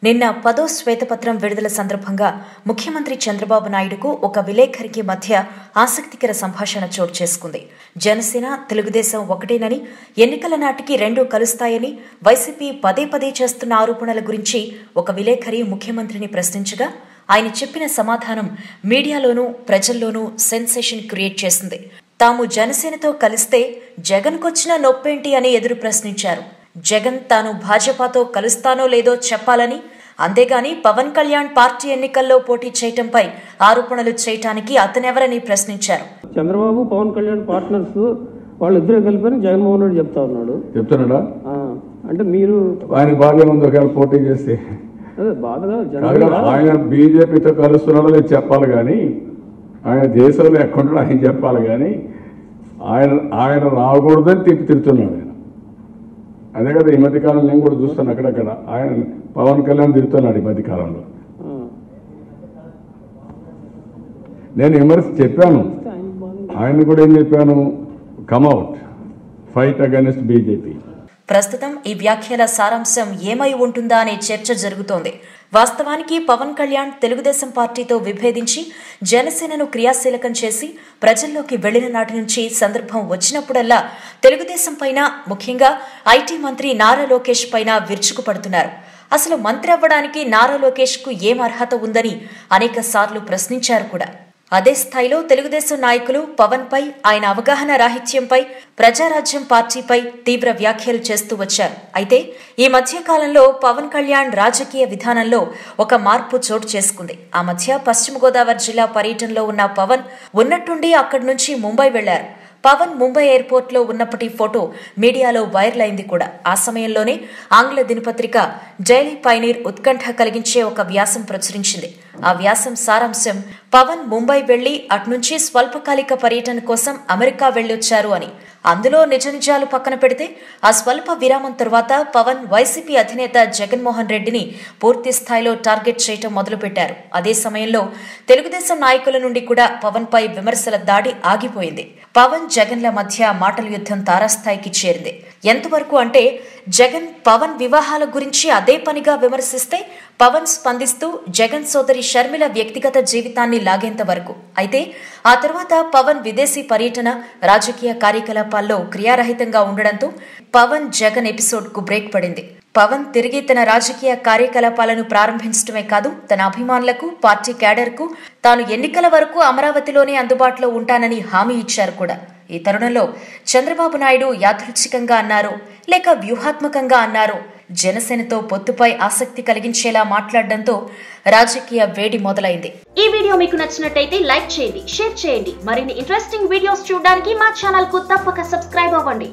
నిన్న 10వ శ్వేతపత్రం విడుదల సందర్భంగా ముఖ్యమంత్రి చంద్రబాబు నాయుడుకు ఒక విలేకరికి మధ్య ఆసక్తికర సంభాషణ చోటు చేసుకుంది. జనసేన, తెలుగుదేశం ఒకటేనని, ఎన్నికల నాటికి రెండూ కలుస్తాయని వైసీపీ పదే పదే చేస్తున్న ఆరోపణల గురించి ఒక విలేకరి ముఖ్యమంత్రిని ప్రశ్నించగా ఆయన చెప్పిన సమాధానం మీడియాలోనూ ప్రజల్లోనూ సెన్సేషన్ క్రియేట్ చేసింది. తాము జనసేనతో కలిస్తే జగన్కొచ్చిన నొప్పేంటి అని ఎదురు ప్రశ్నించారు. జగన్ తాను భాజపాతో కలుస్తానో లేదో చెప్పాలని, అంతేగాని పవన్ కళ్యాణ్ పార్టీ ఎన్నికల్లో పోటీ చేయటంపై ఆరోపణలు చేయటానికి అతనెవరని ప్రశ్నించారు. చంద్రబాబు పవన్ కళ్యాణ్ పార్ట్నర్స్ వాళ్ళిద్దరూ కలిపి జగన్మోహన్ రెడ్డి చెప్తున్నాడా అంటే మీరు ఆయన బాగా ఉంది ఒకవేళ పోటీ చేస్తే ఆయన బీజేపీతో కలుస్తున్నాడో లేదు చెప్పాలి, కానీ ఆయన దేశంలో ఎక్కడున్నాడో ఆయన చెప్పాలి, కానీ ఆయన రాకూడదని తిరుగుతున్నాడు. అదే కదా ఈ మధ్యకాలంలో నేను కూడా చూస్తాను, అక్కడక్కడ ఆయన పవన్ కళ్యాణ్ తిరుగుతున్నాడు ఈ మధ్యకాలంలో. నేను విమర్శ చెప్పాను, ఆయన కూడా ఏం చెప్పాను, కమ్అవుట్, ఫైట్ అగైన్స్ట్ బీజేపీ. ప్రస్తుతం ఈ వ్యాఖ్యల సారాంశం ఏమై ఉంటుందా అనే చర్చ జరుగుతోంది. వాస్తవానికి పవన్ కళ్యాణ్ తెలుగుదేశం పార్టీతో విభేదించి జనసేనను క్రియాశీలకం చేసి ప్రజల్లోకి వెళ్లిన నాటి నుంచి సందర్భం వచ్చినప్పుడల్లా తెలుగుదేశం పైన, ముఖ్యంగా ఐటీ మంత్రి నారా లోకేష్ పైన విరుచుకుపడుతున్నారు. అసలు మంత్రి అవ్వడానికి నారా లోకేష్ కు ఏం అర్హత ఉందని అనేక సార్లు ప్రశ్నించారు కూడా. అదే స్థాయిలో తెలుగుదేశం నాయకులు పవన్ పై, ఆయన అవగాహన రాహిత్యంపై, ప్రజారాజ్యం పార్టీపై తీవ్ర వ్యాఖ్యలు చేస్తూ వచ్చారు. అయితే ఈ మధ్య కాలంలో పవన్ కళ్యాణ్ రాజకీయ విధానంలో ఒక మార్పు చోటు చేసుకుంది. ఆ మధ్య పశ్చిమ గోదావరి జిల్లా పర్యటనలో ఉన్న పవన్ ఉన్నట్టుండి అక్కడి నుంచి ముంబై వెళ్లారు. పవన్ ముంబై ఎయిర్పోర్ట్ లో ఉన్నప్పటి ఫోటో మీడియాలో వైరల్ అయింది కూడా. ఆ సమయంలోనే ఆంగ్ల దినపత్రిక డైలీ పైనీర్ ఉత్కంఠ కలిగించే ఒక వ్యాసం ప్రచురించింది. ఆ వ్యాసం సారాంశం పవన్ ముంబై వెళ్లి అట్నుంచి స్వల్పకాలిక పర్యటన కోసం అమెరికా వెళ్లొచ్చారు అని. అందులో నిజ నిజాలు పక్కన పెడితే ఆ స్వల్ప విరామం తర్వాత పవన్ వైసీపీ అధినేత జగన్మోహన్ రెడ్డిని పూర్తి స్థాయిలో టార్గెట్ చేయటం మొదలుపెట్టారు. అదే సమయంలో తెలుగుదేశం నాయకుల నుండి కూడా పవన్ పై విమర్శల దాడి ఆగిపోయింది. పవన్ జగన్ల మధ్య మాటల యుద్ధం తారాస్థాయికి చేరింది. ఎంతవరకు అంటే జగన్ పవన్ వివాహాల గురించి అదే పనిగా విమర్శిస్తే పవన్ స్పందిస్తూ జగన్ సోదరి షర్మిల వ్యక్తిగత జీవితాన్ని లాగేంత వరకు. అయితే ఆ తర్వాత పవన్ విదేశీ పర్యటన, రాజకీయ కార్యకలాపాల్లో క్రియారహితంగా ఉండడంతో పవన్ జగన్ ఎపిసోడ్ కు బ్రేక్ పడింది. పవన్ తిరిగి తన రాజకీయ కార్యకలాపాలను ప్రారంభించడమే కాదు, తన అభిమానులకు, పార్టీ క్యాడర్కు తాను ఎన్నికల వరకు అమరావతిలోనే అందుబాటులో ఉంటానని హామీ ఇచ్చారు కూడా. ఈ తరుణంలో చంద్రబాబు నాయుడు యాదృచ్ఛికంగా అన్నారో లేక వ్యూహాత్మకంగా అన్నారో జనసేనతో పొత్తుపై ఆసక్తి కలిగించేలా మాట్లాడడంతో రాజకీయ వేడి మొదలైంది. ఈ వీడియో మీకు నచ్చినట్టయితే లైక్ చేయండి, షేర్ చేయండి. మరిన్ని ఇంట్రెస్టింగ్ వీడియోస్ చూడడానికి మా ఛానల్ కు తప్పక సబ్స్క్రైబ్ అవ్వండి.